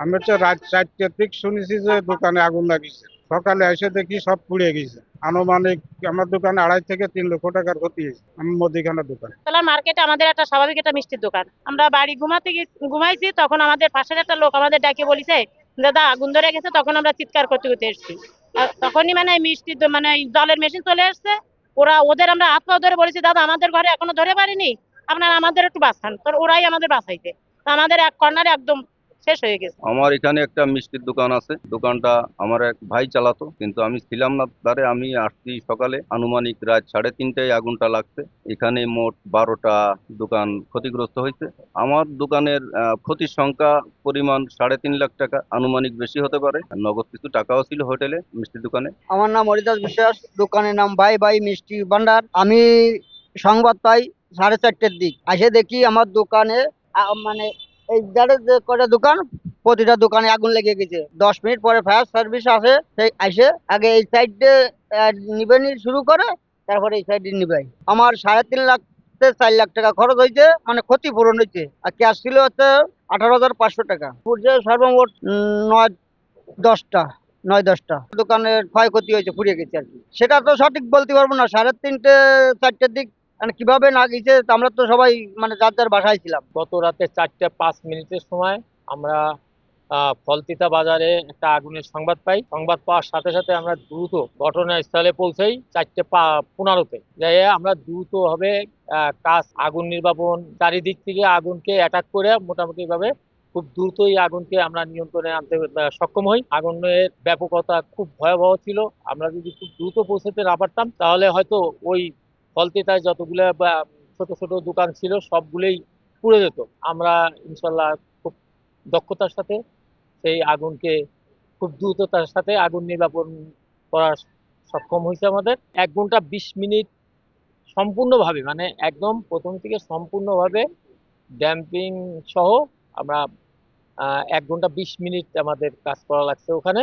আমি হচ্ছে রাত 4টার দিক শুনেছি যে দোকানে আগুন লাগিয়েছে। সকালে এসে দেখি সব পুড়ে গেছে। আনুমানিক আমার দোকানে 2.5 থেকে 3 লক্ষ টাকার ক্ষতি হয়েছে। আমি মুদিখানার দোকান। তলার মার্কেটে আমাদের একটা স্বাভাবিক একটা মিষ্টির দোকান। আমরা বাড়ি ঘুমাইছি, তখন আমাদের পাশের একটা লোক আমাদের ডাকে বলিছে, দাদা আগুন ধরে গেছে। তখন আমরা চিৎকার করতে করতে এসেছি। তখনই মানে মিষ্টি মানে জলের মেশিন চলে আসছে। ওদের আমরা হাত পা ধরে বলেছি, দাদা আমাদের ঘরে এখনো ধরে পারিনি, আপনারা আমাদের একটু বাঁচান। তো ওরাই আমাদের বাঁচাইছে। তো আমাদের এক কর্নারে একদম শেষ হয়ে গেছে। আমার এখানে একটা মিষ্টির দোকান আছে। দোকানটা আমার এক ভাই চালাতো, কিন্তু আমি ছিলাম না তারে। আমি আসছি সকালে, আনুমানিক রাত 3:30টায় আগুনটা লাগছে। এখানে মোট 12টা দোকান ক্ষতিগ্রস্ত হয়েছে। আমার দোকানের ক্ষতির সংখ্যা পরিমাণ 3.5 লাখ টাকা, আনুমানিক বেশি হতে পারে। নগদ কিছু টাকাও ছিল হোটেলে, মিষ্টির দোকানে। আমার নাম হরিদাস বিশ্বাস, দোকানের নাম ভাই ভাই মিষ্টি ভান্ডার। আমি সংবাদ পাই 4:30টার দিক, এসে দেখি আমার দোকানে মানে এই যাদের যে কটা দোকান, প্রতিটা দোকানে আগুন লেগে গেছে। 10 মিনিট পরে ফায়ার সার্ভিস আসে, সেই আসে আগে এই সাইডে নিবেনি শুরু করে, তারপরে এই সাইডে নিবাই। আমার 3.5 লাখ থেকে 4 লাখ টাকা খরচ হয়েছে, মানে ক্ষতিপূরণ হয়েছে। আর ক্যাশ ছিল হচ্ছে 18,500 টাকা। পর্যায়ে সর্বমোট 9-10টা 9-10টা দোকানের ক্ষয়ক্ষতি হয়েছে, পুড়িয়ে গেছে আর কি। সেটা তো সঠিক বলতে পারবো না। 3:30-4টার দিক মানে কিভাবে না গেছে, আমরা তো সবাই মানে যার যার বাসায় ছিলাম। গত রাতে 4:05 সময় আমরা ফলতিতা বাজারে একটা আগুনের সংবাদ পাই। সংবাদ পাওয়ার সাথে সাথে আমরা দ্রুত ঘটনাস্থলে পৌঁছাই 4:15-তে। যাই আমরা দ্রুত ভাবে আগুন নির্বাপন, চারিদিক থেকে আগুনকে অ্যাটাক করে মোটামুটি ভাবে খুব দ্রুতই আগুনকে আমরা নিয়ন্ত্রণে আনতে সক্ষম হই। আগুনের ব্যাপকতা খুব ভয়াবহ ছিল। আমরা যদি খুব দ্রুত পৌঁছাতে না পারতাম, তাহলে হয়তো ওই ফলতিতায় যতগুলো ছোট ছোট দোকান ছিল সবগুলোই পুড়ে যেত। আমরা ইনশাল্লাহ খুব দক্ষতার সাথে সেই আগুনকে খুব দ্রুততার সাথে আগুন নির্বাপন করার সক্ষম হয়েছে আমাদের। 1 ঘন্টা 20 মিনিট সম্পূর্ণভাবে, মানে একদম প্রথম থেকে সম্পূর্ণভাবে ড্যাম্পিং সহ আমরা 1 ঘন্টা 20 মিনিট আমাদের কাজ করা লাগছে ওখানে।